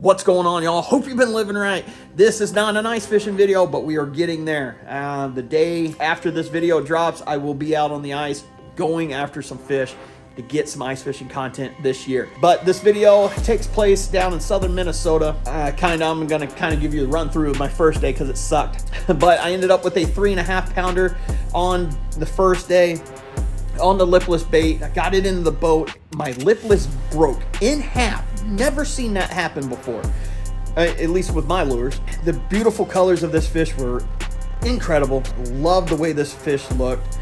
What's going on, y'all? Hope you've been living right. This is not an ice fishing video, but we are getting there. The day after this video drops, I will be out on the ice going after some fish to get some ice fishing content this year. But this video takes place down in southern Minnesota. I'm gonna give you a run through of my first day because it sucked. But I ended up with a 3.5 pounder on the first day on the lipless bait. I got it into the boat. My lipless broke in half. Never seen that happen before, at least with my lures. The beautiful colors of this fish were incredible. Love the way this fish looked.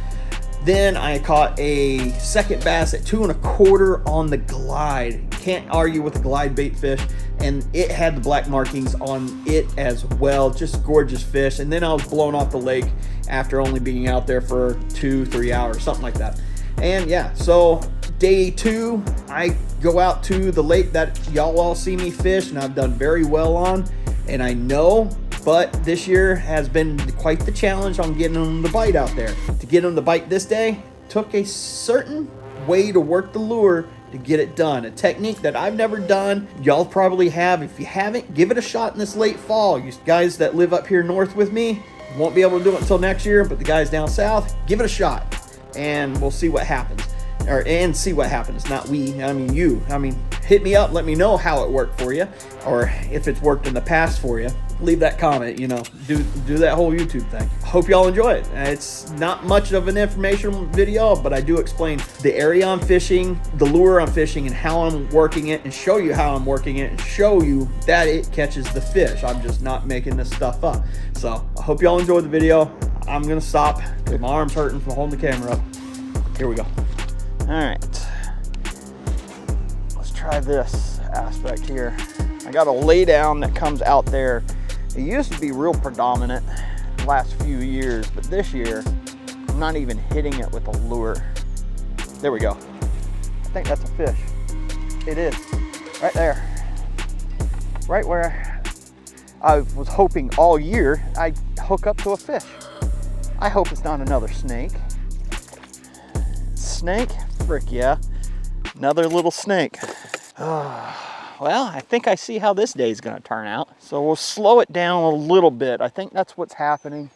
Then I caught a second bass at 2 1/4 on the glide. Can't argue with the glide bait fish, and it had the black markings on it as well. Just gorgeous fish. And then I was blown off the lake after only being out there for 2-3 hours, something like that. And yeah, so day 2, I go out to the lake that y'all all see me fish and I've done very well on, and I know, but this year has been quite the challenge on getting them to bite out there. To get them to bite this day took a certain way to work the lure to get it done. A technique that I've never done. Y'all probably have. If you haven't, give it a shot in this late fall. You guys that live up here north with me won't be able to do it until next year, but the guys down south, give it a shot and we'll see what happens. See what happens, not we, I mean you. I mean, hit me up, let me know how it worked for you, or if it's worked in the past for you. Leave that comment, do that whole YouTube thing. Hope y'all enjoy it. It's not much of an informational video, but I do explain the area I'm fishing, the lure I'm fishing, and how I'm working it, and show you how I'm working it, and show you that it catches the fish. I'm just not making this stuff up. So I hope y'all enjoyed the video. I'm gonna stop because my arm's hurting from holding the camera up. Here we go. All right, let's try this aspect here. I got a lay down that comes out there. It used to be real predominant the last few years, but this year I'm not even hitting it with a lure. There we go. I think that's a fish. It is, right there. Right where I was hoping all year I'd hook up to a fish. I hope it's not another snake. Snake? Frick yeah, another little snake. Well, I think I see how this day is going to turn out. So we'll slow it down a little bit. I think that's what's happening,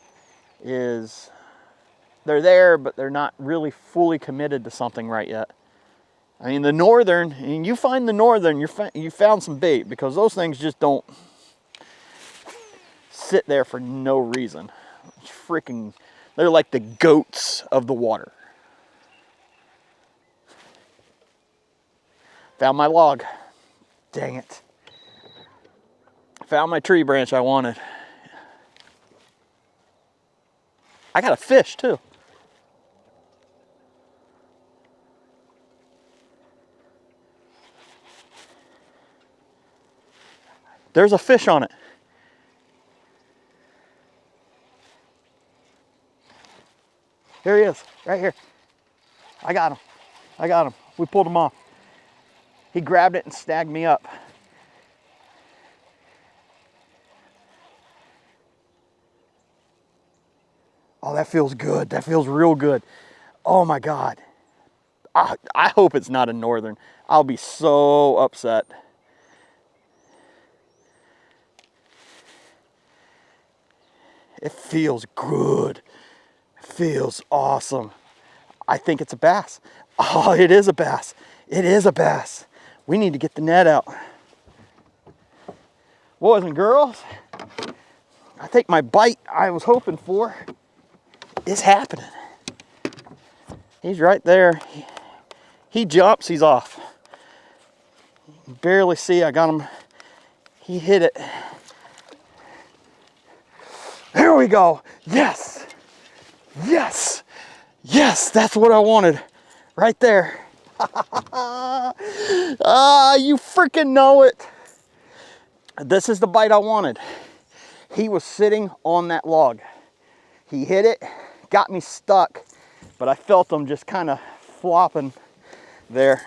is they're there, but they're not really fully committed to something right yet. I mean, the northern, and you find the northern, you found some bait, because those things just don't sit there for no reason. It's freaking, they're like the goats of the water. Found my log. Dang it. Found my tree branch I wanted. I got a fish too. There's a fish on it. Here he is, right here. I got him. I got him. We pulled him off. He grabbed it and snagged me up. Oh, that feels good. That feels real good. Oh my God. I hope it's not a northern. I'll be so upset. It feels good. It feels awesome. I think it's a bass. Oh, it is a bass. It is a bass. We need to get the net out. Boys and girls, I think my bite I was hoping for is happening. He's right there. He jumps, he's off. You can barely see, I got him. He hit it. There we go. Yes. Yes. Yes, that's what I wanted. Right there. You freaking know it. This is the bite I wanted. He was sitting on that log. He hit it, got me stuck, but I felt him just kind of flopping there.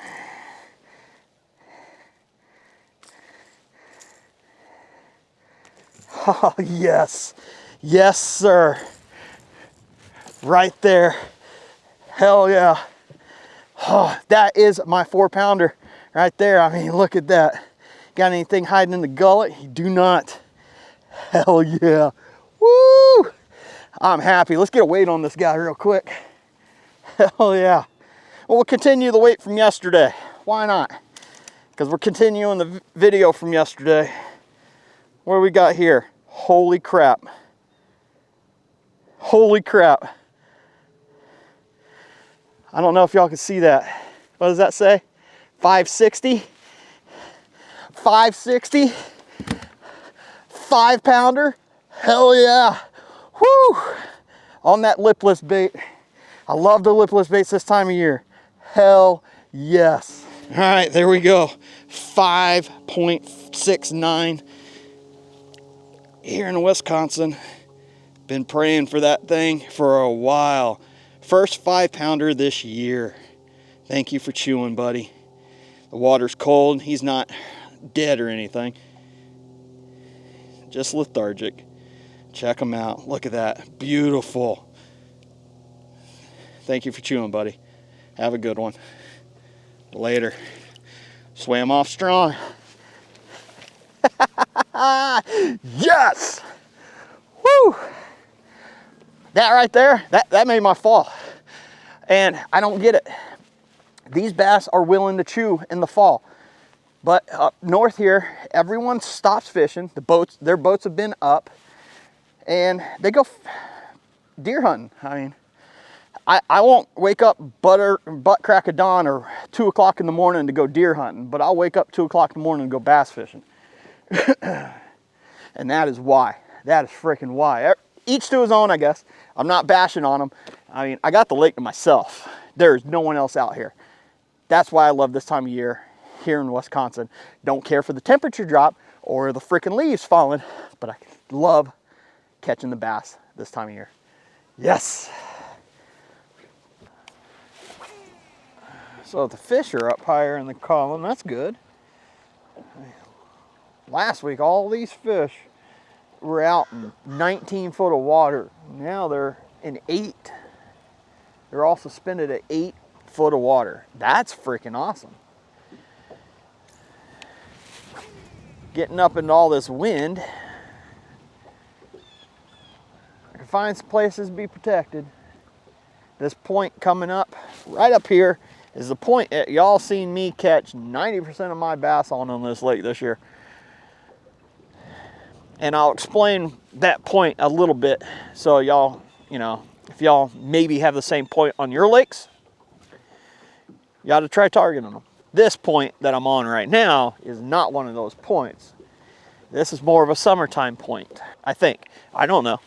Oh, yes. Yes, sir. Right there. Hell yeah. Oh, that is my 4-pounder right there. I mean, look at that. Got anything hiding in the gullet? You do not. Hell yeah. Woo! I'm happy. Let's get a weight on this guy real quick. Hell yeah. Well, we'll continue the weight from yesterday. Why not? Because we're continuing the video from yesterday. What do we got here? Holy crap. Holy crap. I don't know if y'all can see that. What does that say? 560? 560? 5-pounder? Hell yeah. Woo! On that lipless bait. I love the lipless baits this time of year. Hell yes. All right, there we go. 5.69 here in Wisconsin. Been praying for that thing for a while. First 5-pounder this year. Thank you for chewing, buddy. The water's cold. He's not dead or anything. Just lethargic. Check him out. Look at that. Beautiful. Thank you for chewing, buddy. Have a good one. Later. Swam off strong. Yes! Woo! That right there, that made my fall. And I don't get it. These bass are willing to chew in the fall. But up north here, everyone stops fishing. Their boats have been up. And they go deer hunting. I mean, I won't wake up butt crack of dawn or 2 o'clock in the morning to go deer hunting. But I'll wake up 2 o'clock in the morning and go bass fishing. And that is why. That is freaking why. Each to his own, I guess. I'm not bashing on them. I mean, I got the lake to myself. There's no one else out here. That's why I love this time of year here in Wisconsin. Don't care for the temperature drop or the freaking leaves falling, but I love catching the bass this time of year. Yes. So the fish are up higher in the column. That's good. Last week, all these fish were out in 19 foot of water. Now they're in 8. They're all suspended at 8 foot of water. That's freaking awesome. Getting up into all this wind. I can find some places to be protected. This point coming up, right up here, is the point that y'all seen me catch 90% of my bass on this lake this year. And I'll explain that point a little bit so y'all, you know, if y'all maybe have the same point on your lakes, you ought to try targeting them. This point that I'm on right now is not one of those points. This is more of a summertime point, I think. I don't know.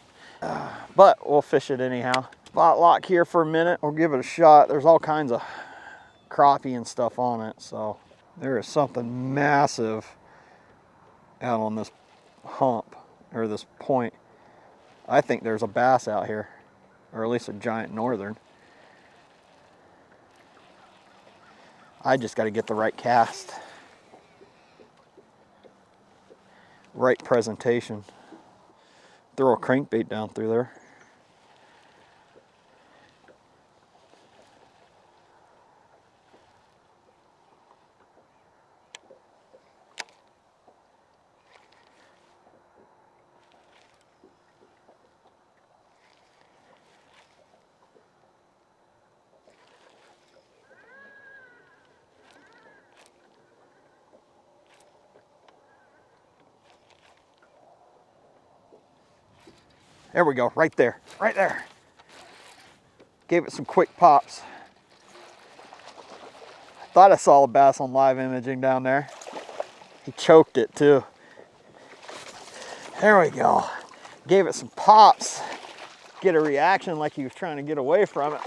But we'll fish it anyhow. Spot lock here for a minute. We'll give it a shot. There's all kinds of crappie and stuff on it. So there is something massive out on this hump or this point. I think there's a bass out here, or at least a giant northern. I just got to get the right cast, right presentation. Throw a crankbait down through there. There we go, right there, right there. Gave it some quick pops. Thought I saw a bass on live imaging down there. He choked it too. There we go. Gave it some pops. Get a reaction like he was trying to get away from it.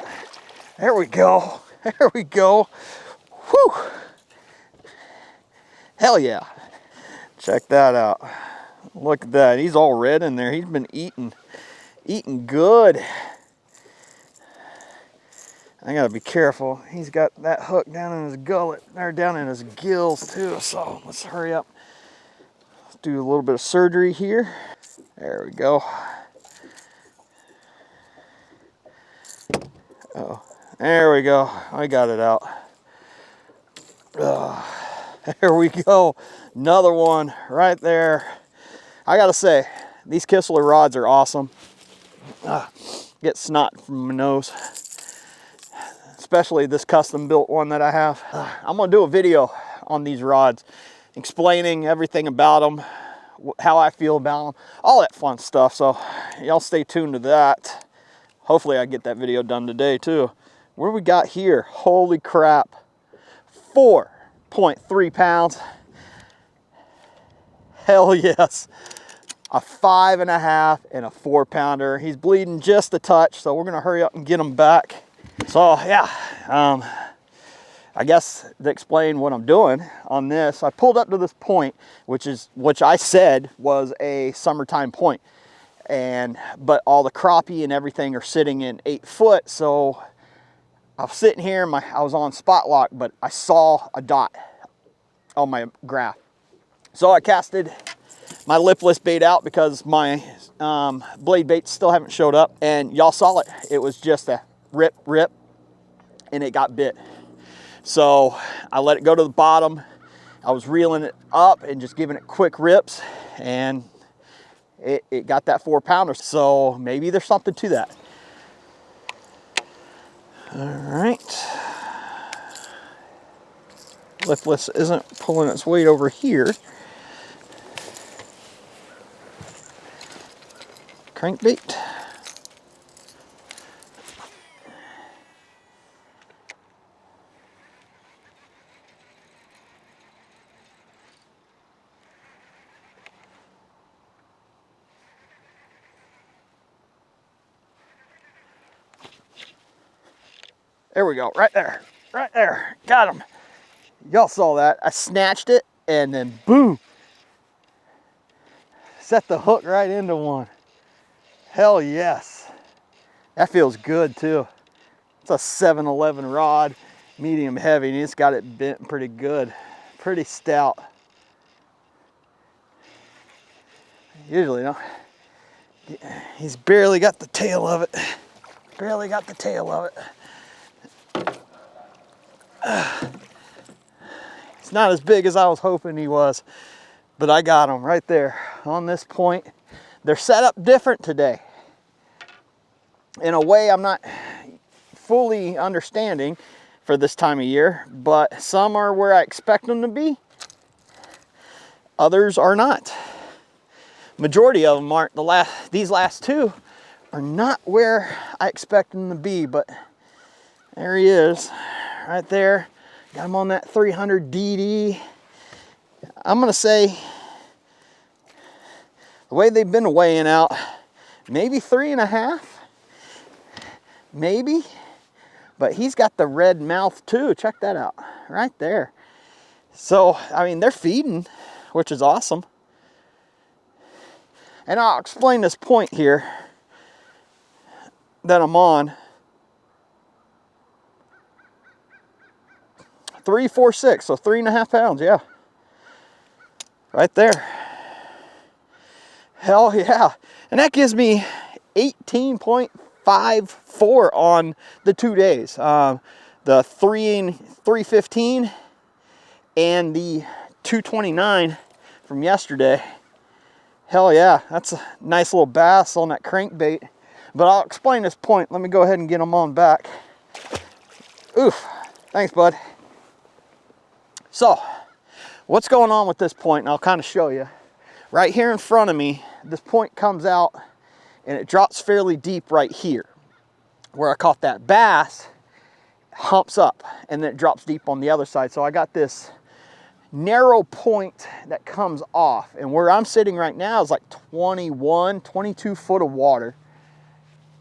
There we go, there we go. Whew. Hell yeah. Check that out. Look at that, he's all red in there. He's been eating good. I gotta be careful. He's got that hook down in his gullet, or down in his gills too. So let's hurry up. Let's do a little bit of surgery here. There we go. Oh, there we go. I got it out. There we go. Another one right there. I gotta say, these Kistler rods are awesome. Get snot from my nose, especially this custom built one that I have. I'm gonna do a video on these rods, explaining everything about them, how I feel about them, all that fun stuff. So y'all stay tuned to that. Hopefully I get that video done today too. What do we got here? Holy crap. 4.3 pounds. Hell yes. A 5.5 and a 4-pounder. He's bleeding just a touch, so we're gonna hurry up and get him back. So yeah, I guess to explain what I'm doing on this, I pulled up to this point, which I said was a summertime point, but all the crappie and everything are sitting in 8 foot. So I was sitting here, I was on spot lock, but I saw a dot on my graph. So I casted my lipless bait out because my blade baits still haven't showed up, and y'all saw it. It was just a rip, and it got bit. So I let it go to the bottom. I was reeling it up and just giving it quick rips, and it got that 4-pounder. So maybe there's something to that. All right. Lipless isn't pulling its weight over here. Crankbait. There we go, right there, got him. Y'all saw that. I snatched it and then boom, set the hook right into one. Hell yes. That feels good too. It's a 711 rod, medium heavy, and it's got it bent pretty good, pretty stout. Usually, no. He's barely got the tail of it. Barely got the tail of it. It's not as big as I was hoping he was, but I got him right there on this point. They're set up different today. In a way I'm not fully understanding for this time of year, but some are where I expect them to be. Others are not. Majority of them aren't. These last two are not where I expect them to be, but there he is right there. Got him on that 300 DD. I'm gonna say the way they've been weighing out, maybe 3.5, maybe, but he's got the red mouth too. Check that out right there. So I mean, they're feeding, which is awesome. And I'll explain this point here that I'm on. 346, so 3.5 pounds, yeah. Right there. Hell yeah. And that gives me 18.54 on the 2 days. The 315 and the 229 from yesterday. Hell yeah, that's a nice little bass on that crankbait. But I'll explain this point. Let me go ahead and get them on back. Oof, thanks bud. So, what's going on with this point? And I'll kind of show you. Right here in front of me, this point comes out and it drops fairly deep right here. Where I caught that bass, humps up and then it drops deep on the other side. So I got this narrow point that comes off, and where I'm sitting right now is like 21, 22 foot of water.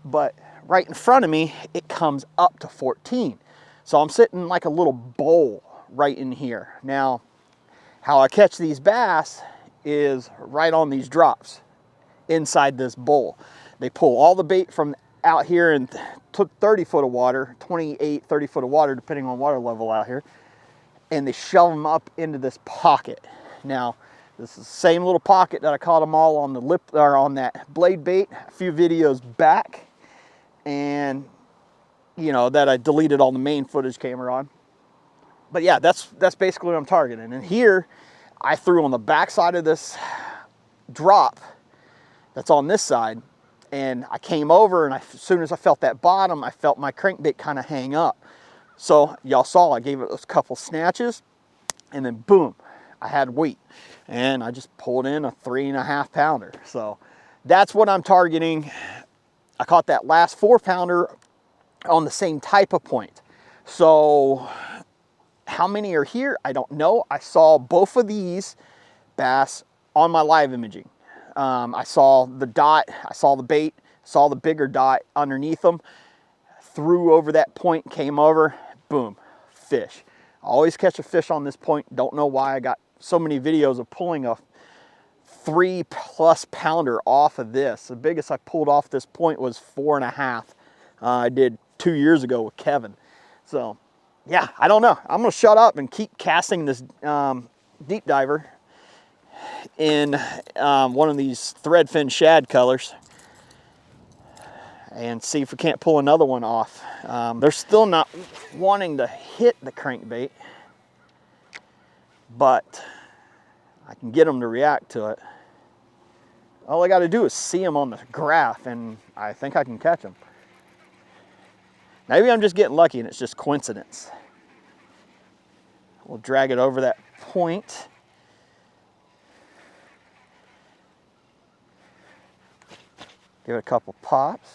But right in front of me, it comes up to 14. So I'm sitting like a little bowl right in here. Now, how I catch these bass is right on these drops inside this bowl. They pull all the bait from out here and took 30 foot of water, 28, 30 foot of water, depending on water level out here, and they shove them up into this pocket. Now, this is the same little pocket that I caught them all on the lip, or on that blade bait a few videos back, and you know that I deleted all the main footage camera on. But yeah, that's basically what I'm targeting. And here, I threw on the back side of this drop that's on this side, and I came over, and as soon as I felt that bottom, I felt my crankbait kind of hang up. So y'all saw I gave it a couple snatches, and then boom, I had weight, and I just pulled in a 3.5 pounder. So that's what I'm targeting. I caught that last 4 pounder on the same type of point. So how many are here? I don't know. I saw both of these bass on my live imaging. I saw the dot, I saw the bait, saw the bigger dot underneath them, threw over that point, came over, boom, fish. I always catch a fish on this point. Don't know why. I got so many videos of pulling a 3+ pounder off of this. The biggest I pulled off this point was 4.5. I did 2 years ago with Kevin. So yeah, I don't know. I'm gonna shut up and keep casting this deep diver in one of these threadfin shad colors and see if we can't pull another one off. They're still not wanting to hit the crankbait, but I can get them to react to it. All I got to do is see them on the graph, and I think I can catch them. Maybe I'm just getting lucky and it's just coincidence. We'll drag it over that point. Give it a couple pops.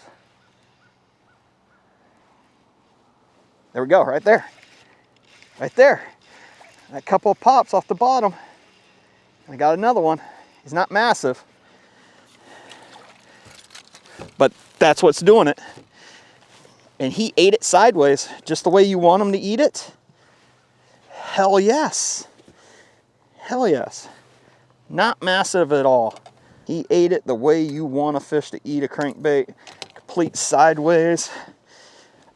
There we go, right there. Right there. A couple of pops off the bottom. I got another one. He's not massive, but that's what's doing it. And he ate it sideways, just the way you want him to eat it. Hell yes. Hell yes. Not massive at all. He ate it the way you want a fish to eat a crankbait. Complete sideways.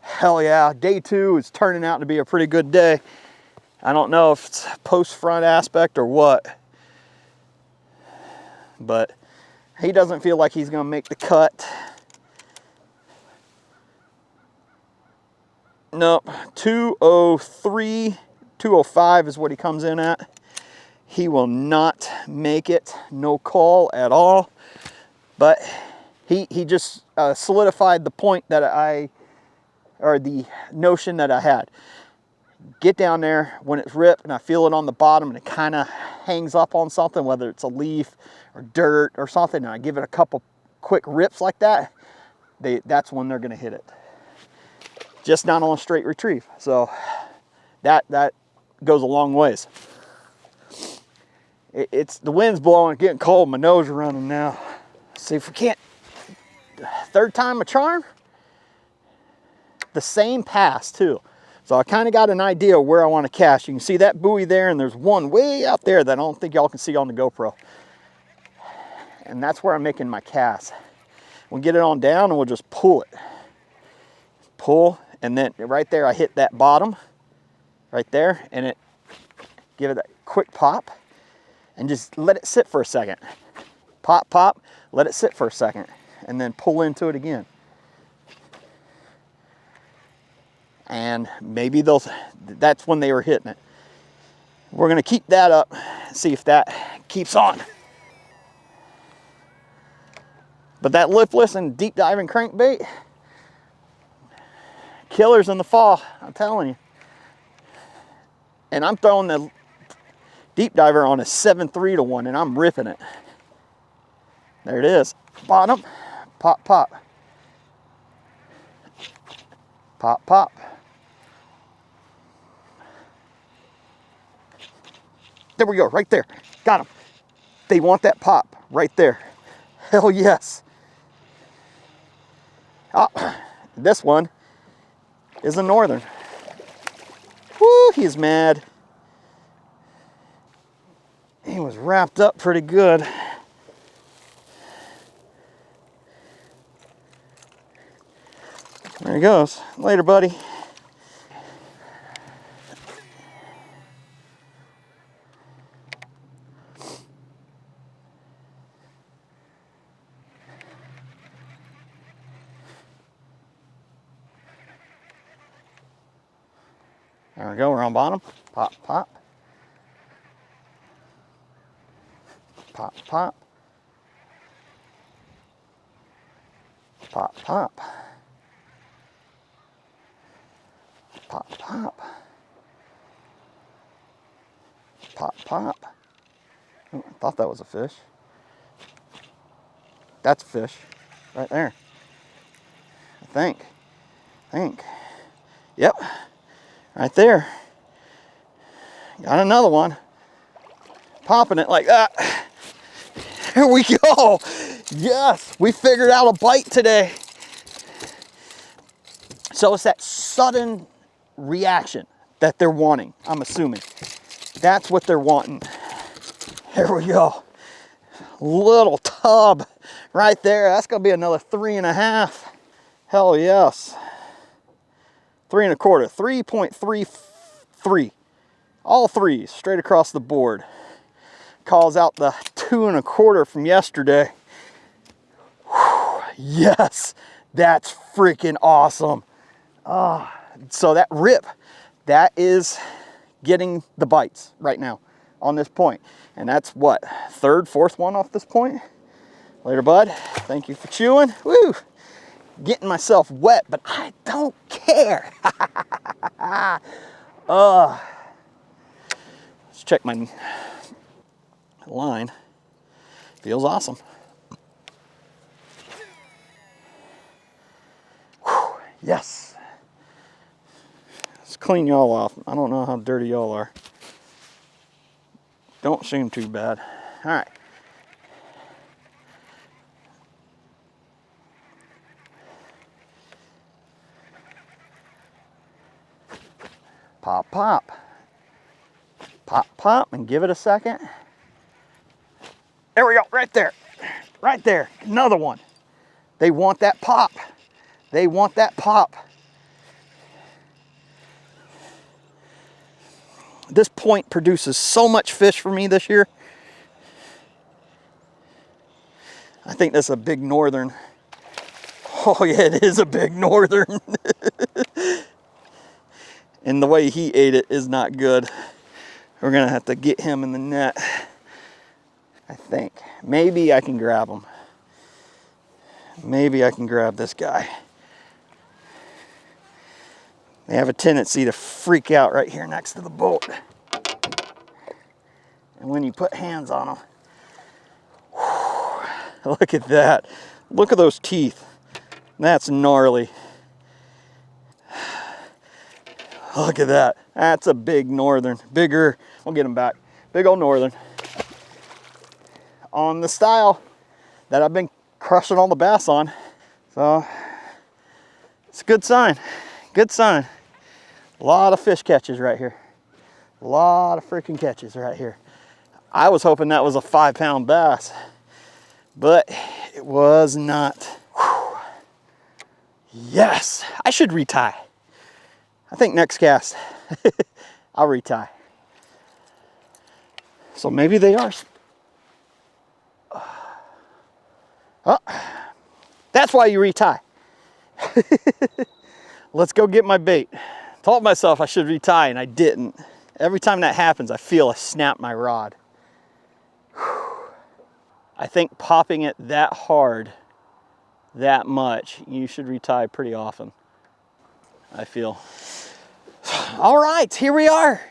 Hell yeah. Day 2 is turning out to be a pretty good day. I don't know if it's post-front aspect or what, but he doesn't feel like he's going to make the cut. Nope, 203, 205 is what he comes in at. He will not make it, no call at all. But he just solidified the point that or the notion that I had. Get down there when it's ripped and I feel it on the bottom and it kind of hangs up on something, whether it's a leaf or dirt or something, and I give it a couple quick rips like that, that's when they're gonna hit it. Just not on a straight retrieve. So that goes a long ways. It's the wind's blowing, getting cold, my nose is running now. See if we can't, 3rd time a charm. The same pass too. So I kind of got an idea of where I want to cast. You can see that buoy there, and there's one way out there that I don't think y'all can see on the GoPro. And that's where I'm making my cast. We'll get it on down and we'll just pull it. Pull, and then right there I hit that bottom, right there, and it give it that quick pop, and just let it sit for a second. Pop, pop, let it sit for a second, and then pull into it again. And maybe that's when they were hitting it. We're gonna keep that up, see if that keeps on. But that lipless and deep diving crankbait, killers in the fall, I'm telling you. And I'm throwing the deep diver on a 7.3 to 1, and I'm ripping it. There it is, bottom, pop, pop. Pop, pop. There we go, right there. Got him. They want that pop right there. Hell yes. Oh, this one is a northern. Woo, he's mad. He was wrapped up pretty good. There he goes. Later, buddy. There we go, we're on bottom. Pop, pop. Pop, pop. Pop, pop. Pop, pop. Pop, pop. Oh, I thought that was a fish. That's a fish right there. I think. Yep, right there. Got another one. Popping it like that. Here we go. Yes, we figured out a bite today. So it's that sudden reaction that they're wanting, I'm assuming. That's what they're wanting. Here we go. Little tub right there. That's gonna be another 3.5. Hell yes. 3 1/4, 3.33. All threes straight across the board. Calls out the 2 1/4 from yesterday. Whew, yes, that's freaking awesome. So that rip, that is getting the bites right now on this point. And that's what, third, fourth one off this point? Later, bud. Thank you for chewing. Woo! Getting myself wet, but I don't care. Let's check my line. Feels awesome. Whew, yes. Let's clean y'all off. I don't know how dirty y'all are. Don't seem too bad. All right. Pop, pop. Pop, pop, and give it a second. There we go, right there. Right there, another one. They want that pop. They want that pop. This point produces so much fish for me this year. I think that's a big northern. Oh yeah, it is a big northern. And the way he ate it is not good. We're gonna have to get him in the net. I think. Maybe I can grab him. Maybe I can grab this guy. They have a tendency to freak out right here next to the boat. And when you put hands on them, whew, look at that. Look at those teeth. That's gnarly. Look at that. That's a big northern. Bigger. We'll get him back. Big old northern. On the style that I've been crushing all the bass on. So it's a good sign. Good sign. A lot of fish catches right here. A lot of freaking catches right here. I was hoping that was a 5-pound bass, but it was not. Whew. Yes, I should retie. I think next cast, I'll retie. So maybe they are. Oh, that's why you retie. Let's go get my bait. Told myself I should retie and I didn't. Every time that happens, I feel I snap my rod. I think popping it that hard, that much, you should retie pretty often, I feel. All right, here we are.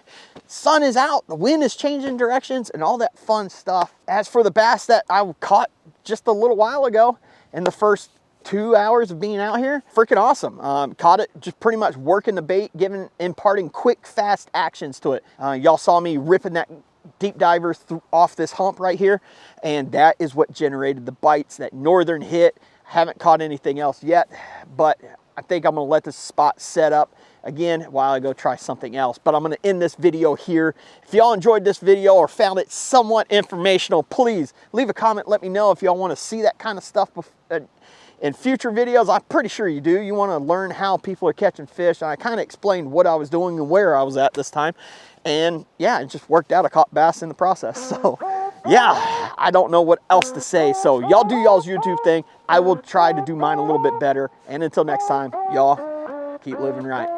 Sun is out, the wind is changing directions and all that fun stuff. As for the bass that I caught just a little while ago in the first 2 hours of being out here, freaking awesome. Caught it just pretty much working the bait, imparting quick, fast actions to it. Y'all saw me ripping that deep diver off this hump right here, and that is what generated the bites. That northern hit. Haven't caught anything else yet, but I think I'm gonna let this spot set up again while I go try something else. But I'm gonna end this video here. If y'all enjoyed this video or found it somewhat informational, please leave a comment. Let me know if y'all wanna see that kind of stuff in future videos. I'm pretty sure you do. You wanna learn how people are catching fish. And I kinda explained what I was doing and where I was at this time. And yeah, it just worked out. I caught bass in the process. So yeah, I don't know what else to say. So y'all do y'all's YouTube thing. I will try to do mine a little bit better. And until next time, y'all keep living right.